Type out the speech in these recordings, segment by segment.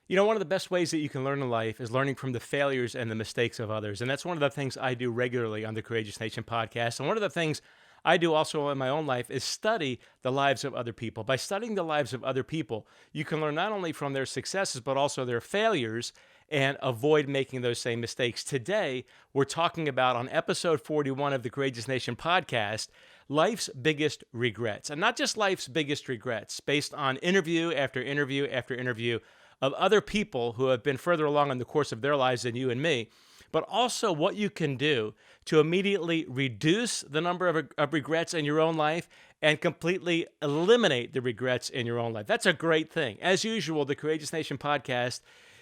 You know, one of the best ways that you can learn in life is learning from the failures and the mistakes of others. And that's one of the things I do regularly on the Courageous Nation podcast. And one of the things I do also in my own life is study the lives of other people. By studying the lives of other people, you can learn not only from their successes, but also their failures and avoid making those same mistakes. Today, we're talking about on episode 41 of the Courageous Nation podcast, life's biggest regrets. And not just life's biggest regrets, based on interview after interview after interview of other people who have been further along in the course of their lives than you and me, but also what you can do to immediately reduce the number of regrets in your own life and completely eliminate the regrets in your own life. That's a great thing. As usual, the Courageous Nation podcast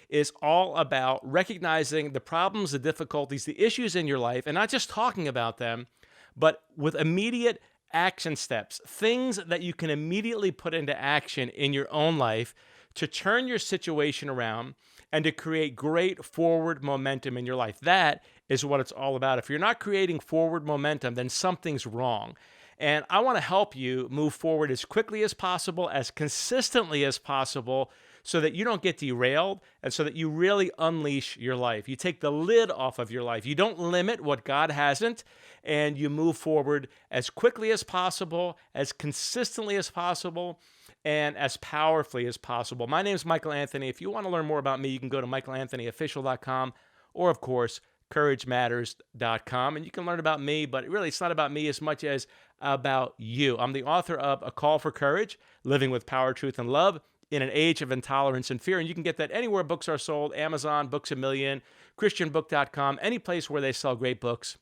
is all about recognizing the problems, the difficulties, the issues in your life, and not just talking about them, but with immediate action steps, things that you can immediately put into action in your own life to turn your situation around and to create great forward momentum in your life. That is what it's all about. If you're not creating forward momentum, then something's wrong. And I want to help you move forward as quickly as possible, as consistently as possible, so that you don't get derailed and so that you really unleash your life. You take the lid off of your life. You don't limit what God hasn't, and you move forward as quickly as possible, as consistently as possible, and as powerfully as possible. My name is Michael Anthony. If you want to learn more about me, you can go to michaelanthonyofficial.com or, of course, couragematters.com. And you can learn about me, but really it's not about me as much as about you. I'm the author of A Call for Courage, Living with Power, Truth, and Love in an Age of Intolerance and Fear. And you can get that anywhere books are sold, Amazon, Books A Million, christianbook.com, any place where they sell great books.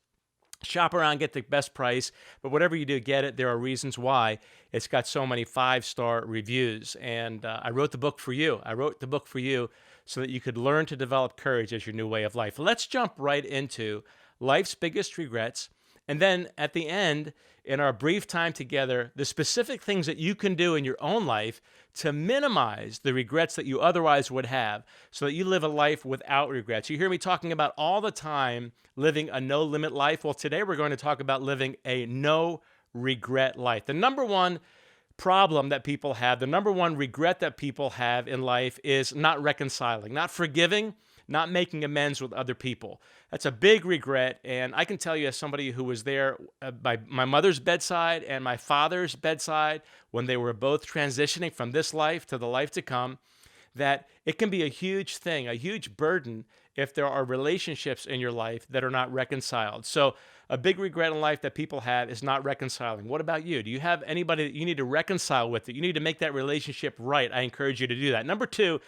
Shop around, get the best price, but whatever you do, get it. There are reasons why it's got so many 5-star reviews. And I wrote the book for you. I wrote the book for you so that you could learn to develop courage as your new way of life. Let's jump right into life's biggest regrets. And then at the end, in our brief time together, the specific things that you can do in your own life to minimize the regrets that you otherwise would have so that you live a life without regrets. You hear me talking about all the time living a no-limit life. Well, today we're going to talk about living a no-regret life. The number one problem that people have, the number one regret that people have in life is not reconciling, not forgiving, not making amends with other people. That's a big regret. And I can tell you, as somebody who was there by my mother's bedside and my father's bedside when they were both transitioning from this life to the life to come, that it can be a huge thing, a huge burden if there are relationships in your life that are not reconciled. So a big regret in life that people have is not reconciling. What about you? Do you have anybody that you need to reconcile with, that you need to make that relationship right? I encourage you to do that. Number two,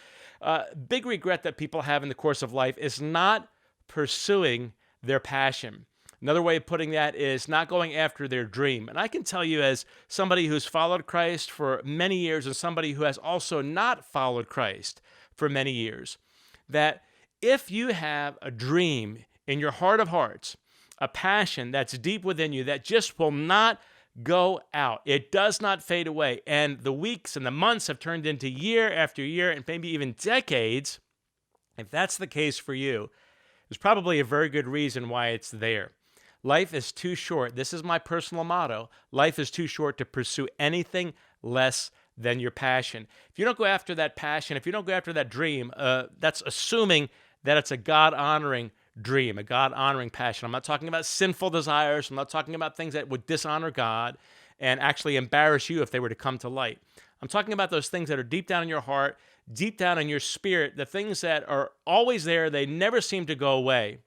big regret that people have in the course of life is not pursuing their passion. Another way of putting that is not going after their dream. And I can tell you, as somebody who's followed Christ for many years and somebody who has also not followed Christ for many years, that if you have a dream in your heart of hearts, a passion that's deep within you that just will not go out, it does not fade away, and the weeks and the months have turned into year after year and maybe even decades, if that's the case for you, there's probably a very good reason why it's there. Life is too short. This is my personal motto. Life is too short to pursue anything less than your passion. If you don't go after that passion, if you don't go after that dream, that's assuming that it's a God-honoring dream, a God-honoring passion. I'm not talking about sinful desires. I'm not talking about things that would dishonor God and actually embarrass you if they were to come to light. I'm talking about those things that are deep down in your heart, deep down in your spirit, the things that are always there. They never seem to go away.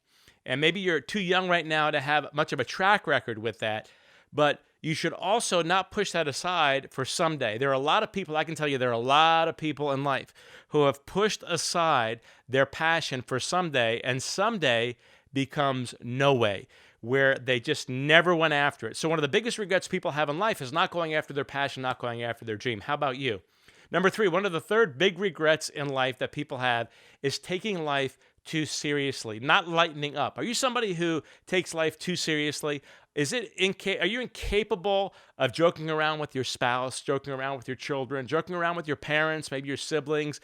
And maybe you're too young right now to have much of a track record with that, but you should also not push that aside for someday. There are a lot of people, I can tell you, there are a lot of people in life who have pushed aside their passion for someday, and someday becomes no way, where they just never went after it. So one of the biggest regrets people have in life is not going after their passion, not going after their dream. How about you? Number three, one of the third big regrets in life that people have is taking life too seriously, not lightening up. Are you somebody who takes life too seriously? Are you incapable of joking around with your spouse, joking around with your children, joking around with your parents, maybe your siblings?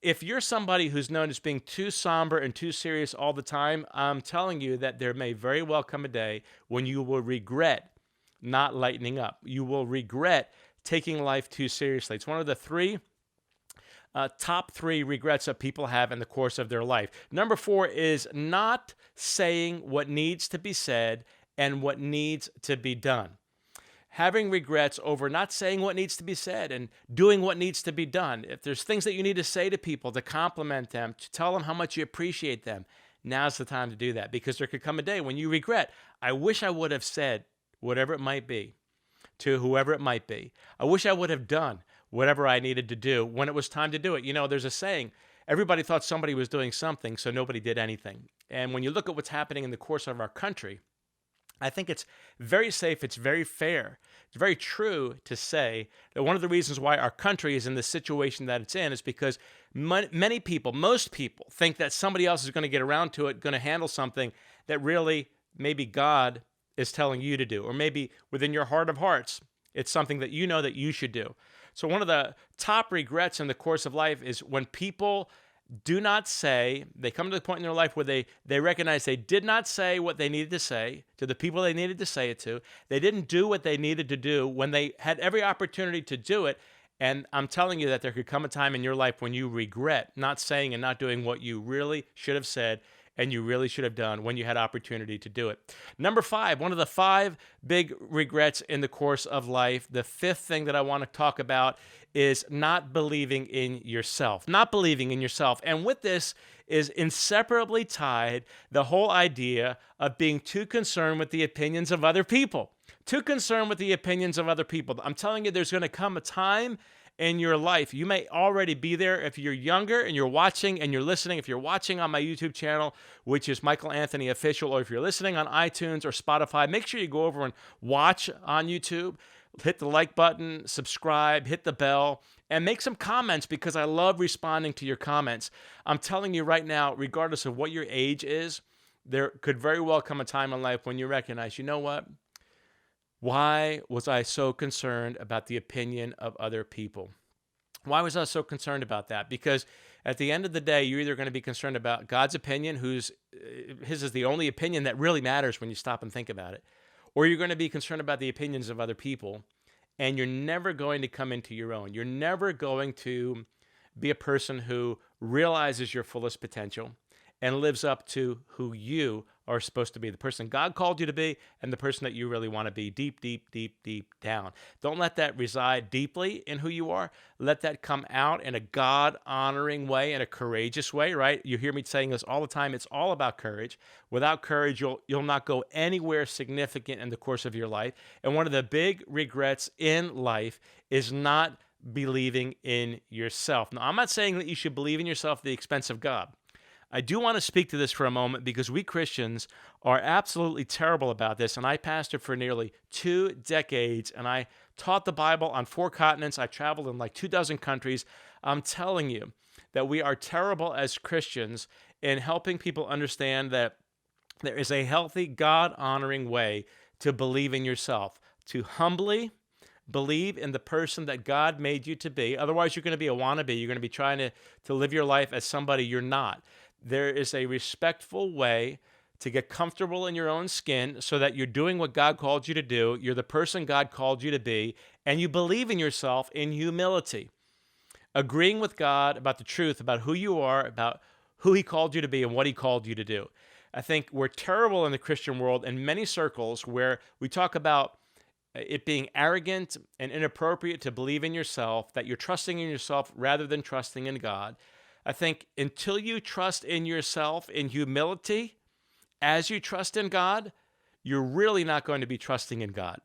If you're somebody who's known as being too somber and too serious all the time, I'm telling you that there may very well come a day when you will regret not lightening up. You will regret taking life too seriously. It's one of the three top three regrets that people have in the course of their life. Number four is not saying what needs to be said and what needs to be done. Having regrets over not saying what needs to be said and doing what needs to be done. If there's things that you need to say to people, to compliment them, to tell them how much you appreciate them, now's the time to do that, because there could come a day when you regret, I wish I would have said whatever it might be to whoever it might be. I wish I would have done whatever I needed to do when it was time to do it. You know, there's a saying, everybody thought somebody was doing something, so nobody did anything. And when you look at what's happening in the course of our country, I think it's very safe, it's very fair, it's very true to say that one of the reasons why our country is in the situation that it's in is because many people, most people, think that somebody else is going to get around to it, going to handle something that really maybe God is telling you to do, or maybe within your heart of hearts, it's something that you know that you should do. So one of the top regrets in the course of life is when people do not say, they come to the point in their life where they recognize they did not say what they needed to say to the people they needed to say it to. They didn't do what they needed to do when they had every opportunity to do it. And I'm telling you that there could come a time in your life when you regret not saying and not doing what you really should have said and you really should have done when you had opportunity to do it. Number five, one of the five big regrets in the course of life, the fifth thing that I want to talk about is not believing in yourself. Not believing in yourself. And with this is inseparably tied the whole idea of being too concerned with the opinions of other people. Too concerned with the opinions of other people. I'm telling you, there's going to come a time in your life. You may already be there if you're younger and you're watching and you're listening. If you're watching on my YouTube channel, which is Michael Anthony Official, or if you're listening on iTunes or Spotify, make sure you go over and watch on YouTube. Hit the like button, subscribe, hit the bell, and make some comments, because I love responding to your comments. I'm telling you right now, regardless of what your age is, there could very well come a time in life when you recognize, you know what? Why was I so concerned about the opinion of other people? Why was I so concerned about that? Because at the end of the day, you're either going to be concerned about God's opinion, his is the only opinion that really matters when you stop and think about it, or you're going to be concerned about the opinions of other people, and you're never going to come into your own. You're never going to be a person who realizes your fullest potential and lives up to who you are supposed to be, the person God called you to be, and the person that you really want to be deep, deep, deep, deep down. Don't let that reside deeply in who you are. Let that come out in a God-honoring way, in a courageous way, right? You hear me saying this all the time. It's all about courage. Without courage, you'll not go anywhere significant in the course of your life. And one of the big regrets in life is not believing in yourself. Now, I'm not saying that you should believe in yourself at the expense of God. I do want to speak to this for a moment, because we Christians are absolutely terrible about this. And I pastored for nearly 2 decades, and I taught the Bible on 4 continents. I traveled in like 24 countries. I'm telling you that we are terrible as Christians in helping people understand that there is a healthy, God-honoring way to believe in yourself, to humbly believe in the person that God made you to be. Otherwise, you're going to be a wannabe. You're going to be trying to live your life as somebody you're not. There is a respectful way to get comfortable in your own skin so that you're doing what God called you to do. You're the person God called you to be, and you believe in yourself in humility, agreeing with God about the truth, about who you are, about who He called you to be and what He called you to do. I think we're terrible in the Christian world in many circles where we talk about it being arrogant and inappropriate to believe in yourself, that you're trusting in yourself rather than trusting in God. I think until you trust in yourself in humility as you trust in God, you're really not going to be trusting in God.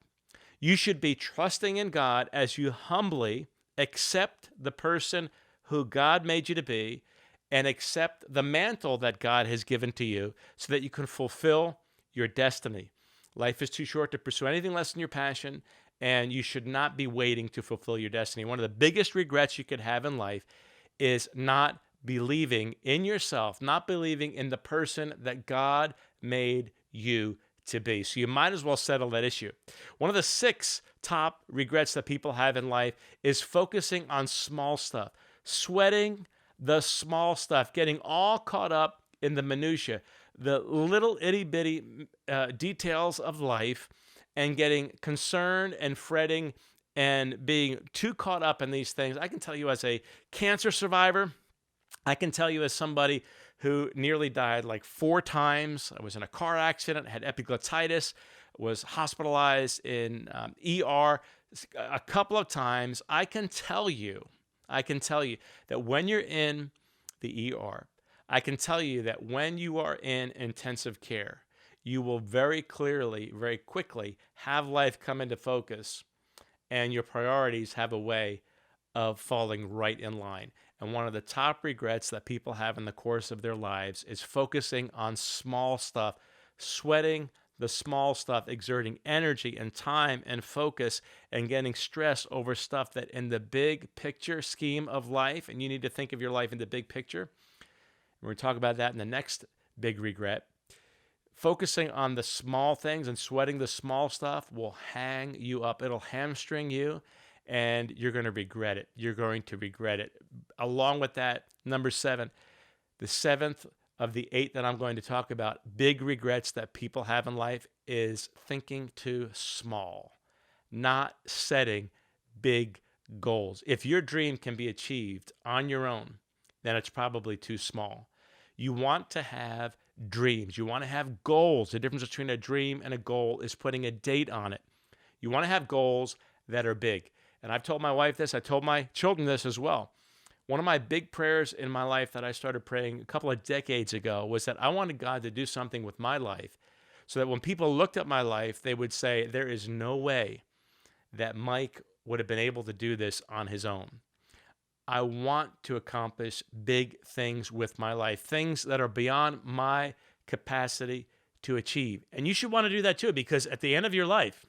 You should be trusting in God as you humbly accept the person who God made you to be and accept the mantle that God has given to you so that you can fulfill your destiny. Life is too short to pursue anything less than your passion, and you should not be waiting to fulfill your destiny. One of the biggest regrets you could have in life is not believing in yourself, not believing in the person that God made you to be. So you might as well settle that issue. One of the 6 top regrets that people have in life is focusing on small stuff, sweating the small stuff, getting all caught up in the minutia, the little itty bitty details of life, and getting concerned and fretting and being too caught up in these things. I can tell you as a cancer survivor, I can tell you as somebody who nearly died like 4 times. I was in a car accident, had epiglottitis, was hospitalized in ER a couple of times. I can tell you that when you're in the ER, I can tell you that when you are in intensive care, you will very clearly, very quickly have life come into focus, and your priorities have a way of falling right in line. And one of the top regrets that people have in the course of their lives is focusing on small stuff, sweating the small stuff, exerting energy and time and focus, and getting stressed over stuff that in the big picture scheme of life, and you need to think of your life in the big picture. We're going to talk about that in the next big regret. Focusing on the small things and sweating the small stuff will hang you up. It'll hamstring you, and you're going to regret it. You're going to regret it. Along with that, number 7, the 7th of the 8 that I'm going to talk about, big regrets that people have in life, is thinking too small, not setting big goals. If your dream can be achieved on your own, then it's probably too small. You want to have dreams. You want to have goals. The difference between a dream and a goal is putting a date on it. You want to have goals that are big. And I've told my wife this, I told my children this as well. One of my big prayers in my life that I started praying a couple of decades ago was that I wanted God to do something with my life so that when people looked at my life, they would say, there is no way that Mike would have been able to do this on his own. I want to accomplish big things with my life, things that are beyond my capacity to achieve. And you should want to do that too, because at the end of your life,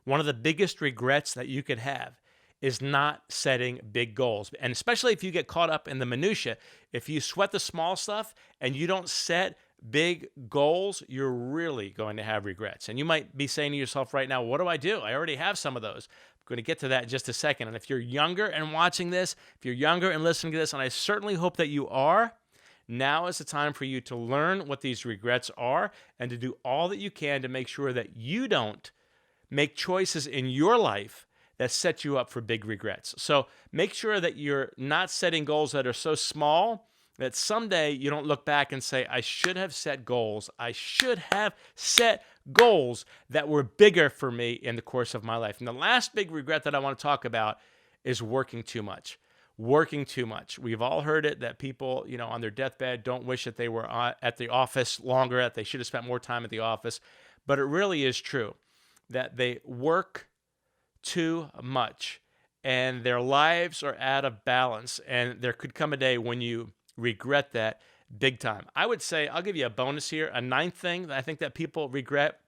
one of the biggest regrets that you could have is not setting big goals. And especially if you get caught up in the minutia, if you sweat the small stuff and you don't set big goals, you're really going to have regrets. And you might be saying to yourself right now, what do? I already have some of those. I'm going to get to that in just a second. And if you're younger and watching this, if you're younger and listening to this, and I certainly hope that you are, now is the time for you to learn what these regrets are and to do all that you can to make sure that you don't make choices in your life that set you up for big regrets. So make sure that you're not setting goals that are so small that someday you don't look back and say, I should have set goals. I should have set goals that were bigger for me in the course of my life. And the last big regret that I want to talk about is working too much. Working too much. We've all heard it that people, on their deathbed don't wish that they were at the office longer, that they should have spent more time at the office. But it really is true that they work too much and their lives are out of balance. And there could come a day when you regret that big time. I would say, I'll give you a bonus here. A 9th thing that I think that people regret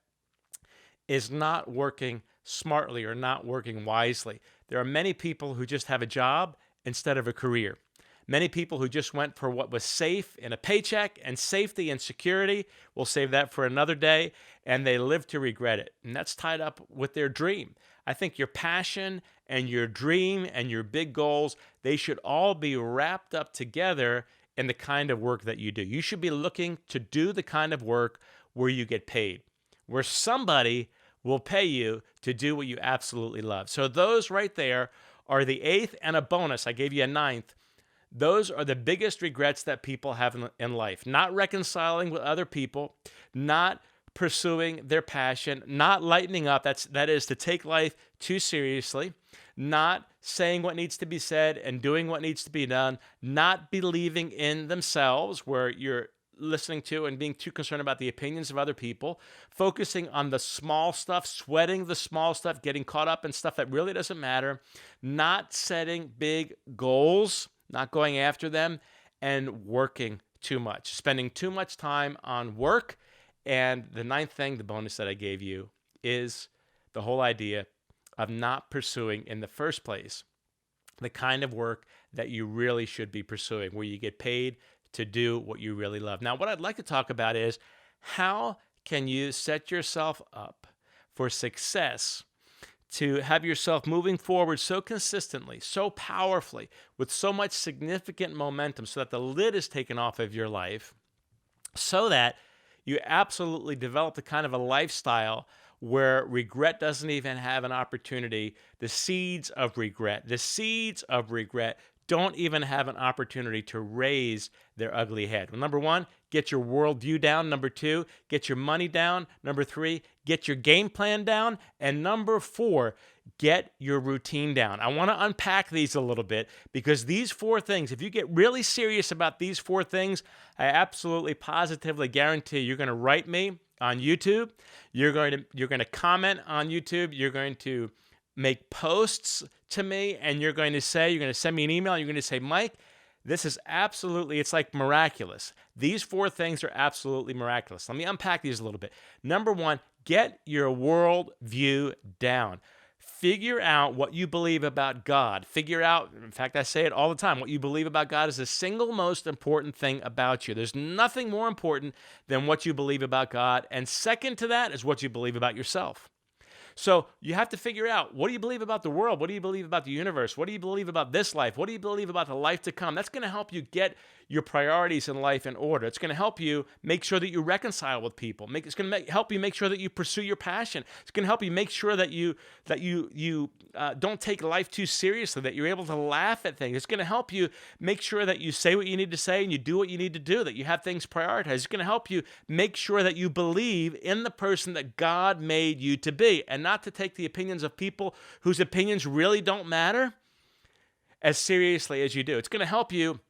is not working smartly or not working wisely. There are many people who just have a job instead of a career. Many people who just went for what was safe in a paycheck and safety and security. We'll save that for another day. And they live to regret it. And that's tied up with their dream. I think your passion and your dream and your big goals, they should all be wrapped up together in the kind of work that you do. You should be looking to do the kind of work where you get paid, where somebody will pay you to do what you absolutely love. So those right there are the 8th and a bonus. I gave you a 9th. Those are the biggest regrets that people have in life. Not reconciling with other people, not pursuing their passion, not lightening up, that is to take life too seriously, not saying what needs to be said and doing what needs to be done, not believing in themselves where you're listening to and being too concerned about the opinions of other people, focusing on the small stuff, sweating the small stuff, getting caught up in stuff that really doesn't matter, not setting big goals, not going after them, and working too much, spending too much time on work. And the 9th thing, the bonus that I gave you, is the whole idea of not pursuing in the first place the kind of work that you really should be pursuing, where you get paid to do what you really love. Now, what I'd like to talk about is how can you set yourself up for success, to have yourself moving forward so consistently, so powerfully, with so much significant momentum so that the lid is taken off of your life, so that you absolutely develop the kind of a lifestyle where regret doesn't even have an opportunity. The seeds of regret, don't even have an opportunity to raise their ugly head. Well, number one, get your worldview down. Number two, get your money down. Number three, get your game plan down. And number four, get your routine down. I want to unpack these a little bit because these four things, if you get really serious about these four things, I absolutely positively guarantee you're going to write me on YouTube. You're going to comment on YouTube. You're going to make posts to me, and you're going to send me an email. You're going to say, Mike, this is absolutely, it's like miraculous. These four things are absolutely miraculous. Let me unpack these a little bit. Number one, get your world view down. Figure out what you believe about God. Figure out, in fact, I say it all the time, what you believe about God is the single most important thing about you. There's nothing more important than what you believe about God. And second to that is what you believe about yourself. So you have to figure out, what do you believe about the world? What do you believe about the universe? What do you believe about this life? What do you believe about the life to come? That's going to help you get your priorities in life in order. It's going to help you make sure that you reconcile with people. It's going to help you make sure that you pursue your passion. It's going to help you make sure that you don't take life too seriously, that you're able to laugh at things. It's going to help you make sure that you say what you need to say and you do what you need to do, that you have things prioritized. It's going to help you make sure that you believe in the person that God made you to be, and not to take the opinions of people whose opinions really don't matter as seriously as you do. It's going to help you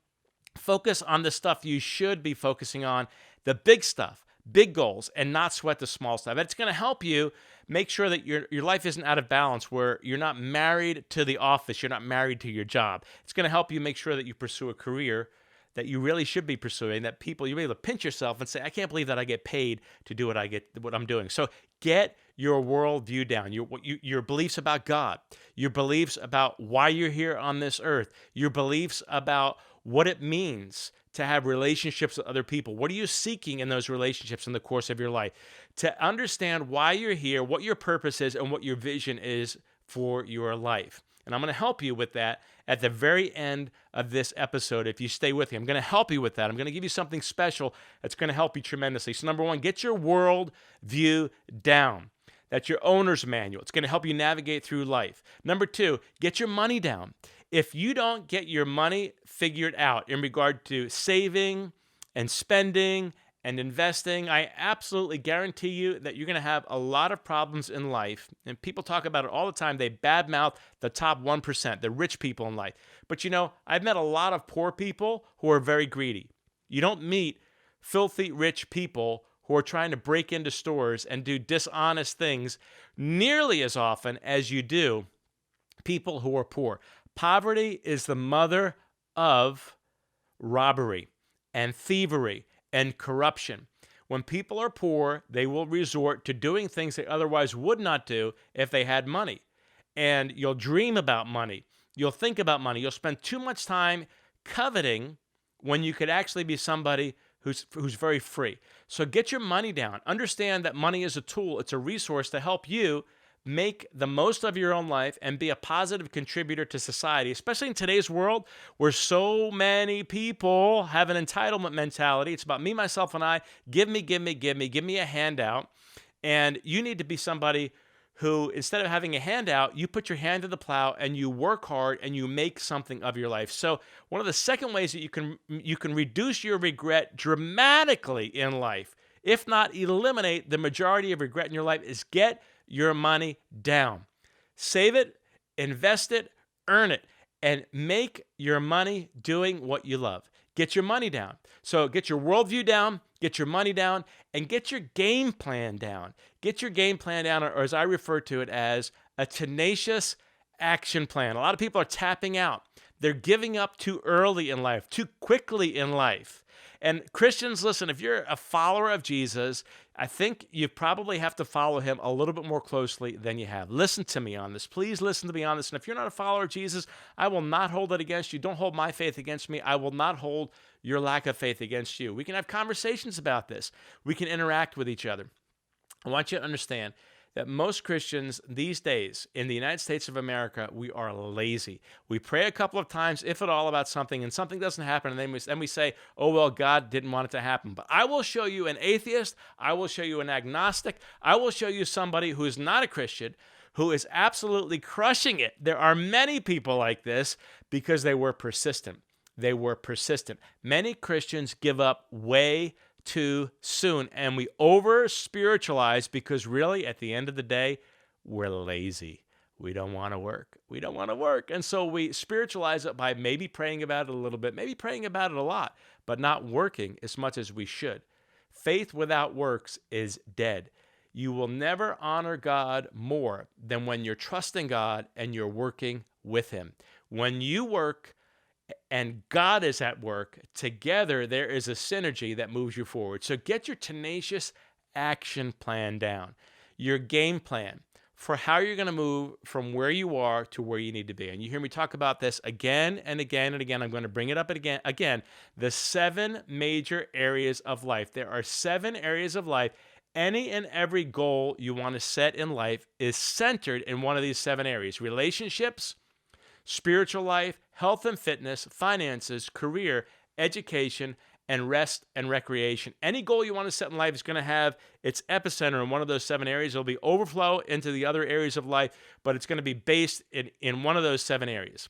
focus on the stuff you should be focusing on, the big stuff, big goals, and not sweat the small stuff. It's going to help you make sure that your life isn't out of balance, where you're not married to the office, you're not married to your job. It's going to help you make sure that you pursue a career that you really should be pursuing, that you'll be able to pinch yourself and say, I can't believe that I get paid to do what I'm doing. So get your worldview down, your beliefs about God, your beliefs about why you're here on this earth, your beliefs about what it means to have relationships with other people. What are you seeking in those relationships in the course of your life? To understand why you're here, what your purpose is, and what your vision is for your life. And I'm going to help you with that at the very end of this episode. If you stay with me, I'm going to help you with that. I'm going to give you something special that's going to help you tremendously. So number one, get your world view down. That's your owner's manual. It's going to help you navigate through life. Number two, get your money down. If you don't get your money figured out in regard to saving and spending and investing, I absolutely guarantee you that you're going to have a lot of problems in life. And people talk about it all the time. They badmouth the top 1%, the rich people in life. But I've met a lot of poor people who are very greedy. You don't meet filthy rich people who are trying to break into stores and do dishonest things nearly as often as you do people who are poor. Poverty is the mother of robbery and thievery and corruption. When people are poor, they will resort to doing things they otherwise would not do if they had money. And you'll dream about money. You'll think about money. You'll spend too much time coveting when you could actually be somebody who's very free. So get your money down. Understand that money is a tool. It's a resource to help you make the most of your own life and be a positive contributor to society, especially in today's world where so many people have an entitlement mentality. It's about me, myself, and I. Give me a handout. And you need to be somebody who, instead of having a handout, you put your hand to the plow and you work hard and you make something of your life. So one of the second ways that you can reduce your regret dramatically in life, if not eliminate the majority of regret in your life, is get your money down. Save it, invest it, earn it, and make your money doing what you love. Get your money down. So get your worldview down, get your money down, and get your game plan down. Get your game plan down, or as I refer to it as a tenacious action plan. A lot of people are tapping out. They're giving up too early in life, too quickly in life. And Christians, listen, if you're a follower of Jesus, I think you probably have to follow him a little bit more closely than you have. Listen to me on this. Please listen to me on this. And if you're not a follower of Jesus, I will not hold it against you. Don't hold my faith against me. I will not hold your lack of faith against you. We can have conversations about this. We can interact with each other. I want you to understand that most Christians these days in the United States of America, we are lazy. We pray a couple of times, if at all, about something, and something doesn't happen, and then we say, oh, well, God didn't want it to happen. But I will show you an atheist. I will show you an agnostic. I will show you somebody who is not a Christian, who is absolutely crushing it. There are many people like this because they were persistent. They were persistent. Many Christians give up way too soon, and we over spiritualize because really at the end of the day, we're lazy. We don't want to work. We don't want to work. And so we spiritualize it by maybe praying about it a little bit, maybe praying about it a lot, but not working as much as we should. Faith without works is dead. You will never honor God more than when you're trusting God and you're working with Him. When you work and God is at work, together there is a synergy that moves you forward. So get your tenacious action plan down, your game plan for how you're going to move from where you are to where you need to be. And you hear me talk about this again and again and again. I'm going to bring it up again. The 7 major areas of life. There are 7 areas of life. Any and every goal you want to set in life is centered in one of these 7 areas: relationships, spiritual life, health and fitness, finances, career, education, and rest and recreation. Any goal you want to set in life is going to have its epicenter in one of those 7 areas. It'll be overflow into the other areas of life, but it's going to be based in one of those 7 areas.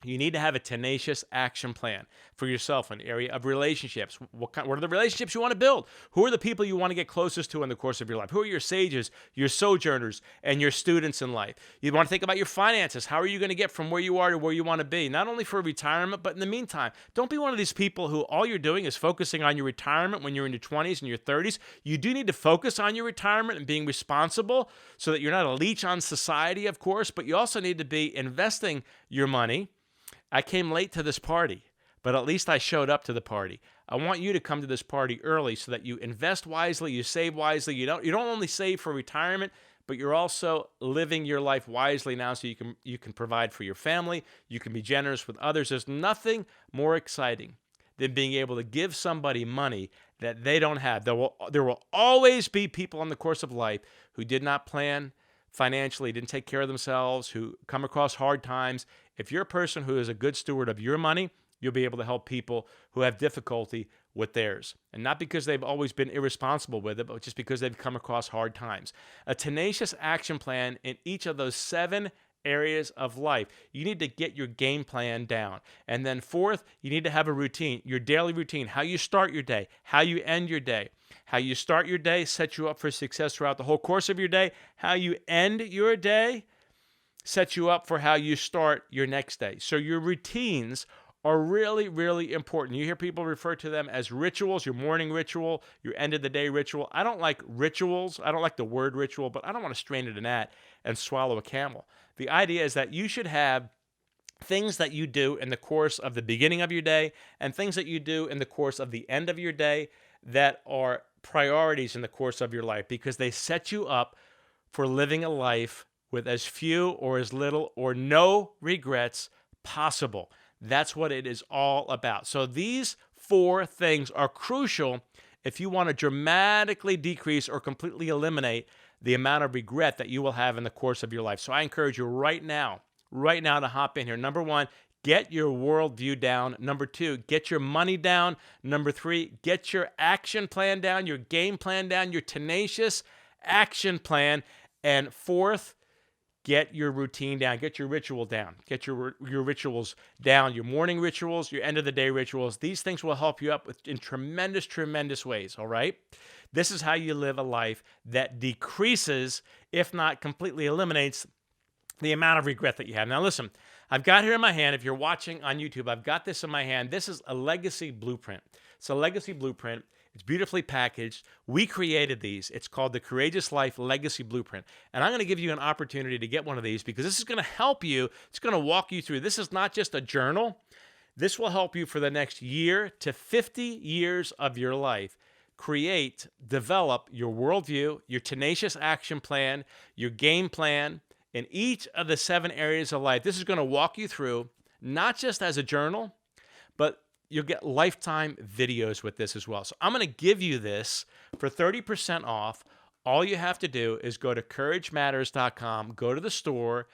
You need to have a tenacious action plan for yourself in the area of relationships. What are the relationships you want to build? Who are the people you want to get closest to in the course of your life? Who are your sages, your sojourners, and your students in life? You want to think about your finances. How are you going to get from where you are to where you want to be? Not only for retirement, but in the meantime. Don't be one of these people who all you're doing is focusing on your retirement when you're in your 20s and your 30s. You do need to focus on your retirement and being responsible so that you're not a leech on society, of course, but you also need to be investing your money. I came late to this party, but at least I showed up to the party. I want you to come to this party early so that you invest wisely, you save wisely. You don't only save for retirement, but you're also living your life wisely now so you can provide for your family, you can be generous with others. There's nothing more exciting than being able to give somebody money that they don't have. There will always be people in the course of life who did not plan financially, didn't take care of themselves, who come across hard times. If you're a person who is a good steward of your money, you'll be able to help people who have difficulty with theirs. And not because they've always been irresponsible with it, but just because they've come across hard times. A tenacious action plan in each of those 7 areas of life. You need to get your game plan down. And then 4th, you need to have a routine, your daily routine, how you start your day, how you end your day. How you start your day sets you up for success throughout the whole course of your day. How you end your day sets you up for how you start your next day. So your routines are really, really important. You hear people refer to them as rituals, your morning ritual, your end of the day ritual. I don't like rituals. I don't like the word ritual, but I don't want to strain at a gnat and swallow a camel. The idea is that you should have things that you do in the course of the beginning of your day and things that you do in the course of the end of your day that are priorities in the course of your life, because they set you up for living a life with as few or as little or no regrets possible. That's what it is all about. So these 4 things are crucial if you want to dramatically decrease or completely eliminate the amount of regret that you will have in the course of your life. So I encourage you right now to hop in here. Number 1, get your worldview down. Number 2, get your money down. Number 3, get your action plan down, your game plan down, your tenacious action plan. And 4th, get your routine down, get your ritual down, get your rituals down, your morning rituals, your end of the day rituals. These things will help you up in tremendous, tremendous ways, all right? This is how you live a life that decreases, if not completely eliminates, the amount of regret that you have. Now listen, I've got here in my hand, if you're watching on YouTube, I've got this in my hand. This is a legacy blueprint. It's a legacy blueprint. It's beautifully packaged. We created these. It's called the Courageous Life Legacy Blueprint. And I'm going to give you an opportunity to get one of these because this is going to help you. It's going to walk you through. This is not just a journal. This will help you for the next year to 50 years of your life. Create, develop your worldview, your tenacious action plan, your game plan in each of the 7 areas of life. This is going to walk you through, not just as a journal, but you'll get lifetime videos with this as well. So I'm going to give you this for 30% off All you have to do is go to couragematters.com, go to the store,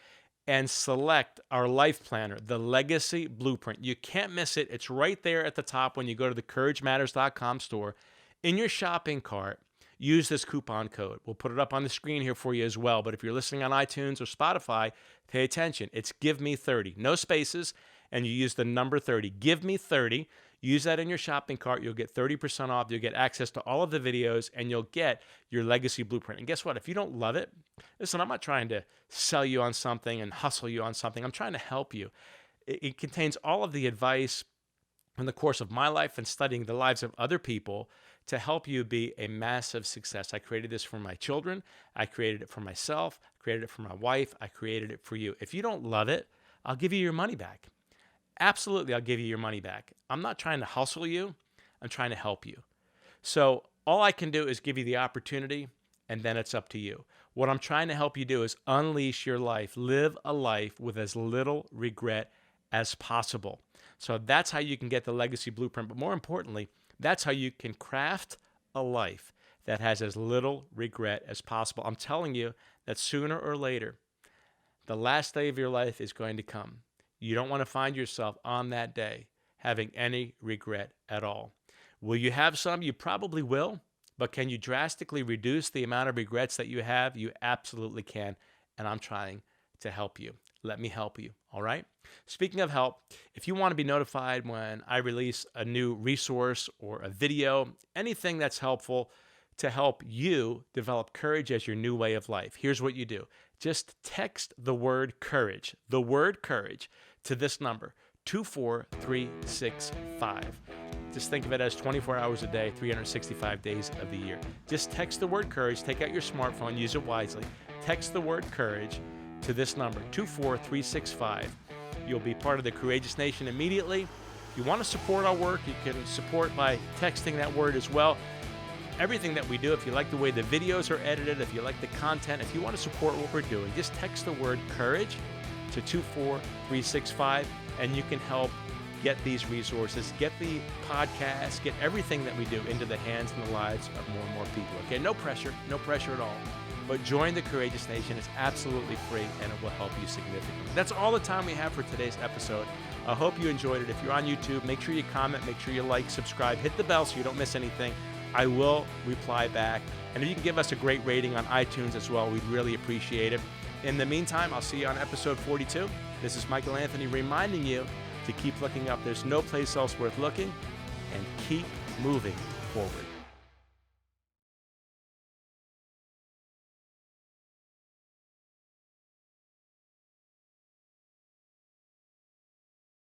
and select our life planner, the Legacy Blueprint. You can't miss it. It's right there at the top when you go to the couragematters.com store. In your shopping cart, use this coupon code. We'll put it up on the screen here for you as well. But if you're listening on iTunes or Spotify, pay attention. It's Give Me 30. No spaces, and you use the number 30. Give Me 30. Use that in your shopping cart. You'll get 30% off. You'll get access to all of the videos, and you'll get your Legacy Blueprint. And guess what? If you don't love it, listen, I'm not trying to sell you on something and hustle you on something. I'm trying to help you. It contains all of the advice in the course of my life and studying the lives of other people to help you be a massive success. I created this for my children. I created it for myself. I created it for my wife. I created it for you. If you don't love it, I'll give you your money back. Absolutely, I'll give you your money back. I'm not trying to hustle you. I'm trying to help you. So all I can do is give you the opportunity, and then it's up to you. What I'm trying to help you do is unleash your life. Live a life with as little regret as possible. So that's how you can get the Legacy Blueprint. But more importantly, that's how you can craft a life that has as little regret as possible. I'm telling you that sooner or later, the last day of your life is going to come. You don't want to find yourself on that day having any regret at all. Will you have some? You probably will. But can you drastically reduce the amount of regrets that you have? You absolutely can. And I'm trying to help you. Let me help you. All right? Speaking of help, if you want to be notified when I release a new resource or a video, anything that's helpful to help you develop courage as your new way of life, here's what you do. Just text the word courage, to this number, 24365. Just think of it as 24 hours a day, 365 days of the year. Just text the word courage. Take out your smartphone. Use it wisely. Text the word courage to this number, 24365. You'll be part of the Courageous Nation immediately. If you want to support our work, you can support by texting that word as well. Everything that we do, if you like the way the videos are edited, if you like the content, if you want to support what we're doing, just text the word courage to 24365, and you can help get these resources, get the podcast, get everything that we do into the hands and the lives of more and more people. Okay, no pressure at all. But join the Courageous Nation. It's absolutely free, and it will help you significantly. That's all the time we have for today's episode. I hope you enjoyed it. If you're on YouTube, make sure you comment, make sure you like, subscribe, hit the bell so you don't miss anything. I will reply back. And if you can give us a great rating on iTunes as well, we'd really appreciate it. In the meantime, I'll see you on episode 42. This is Michael Anthony reminding you to keep looking up. There's no place else worth looking, and keep moving forward.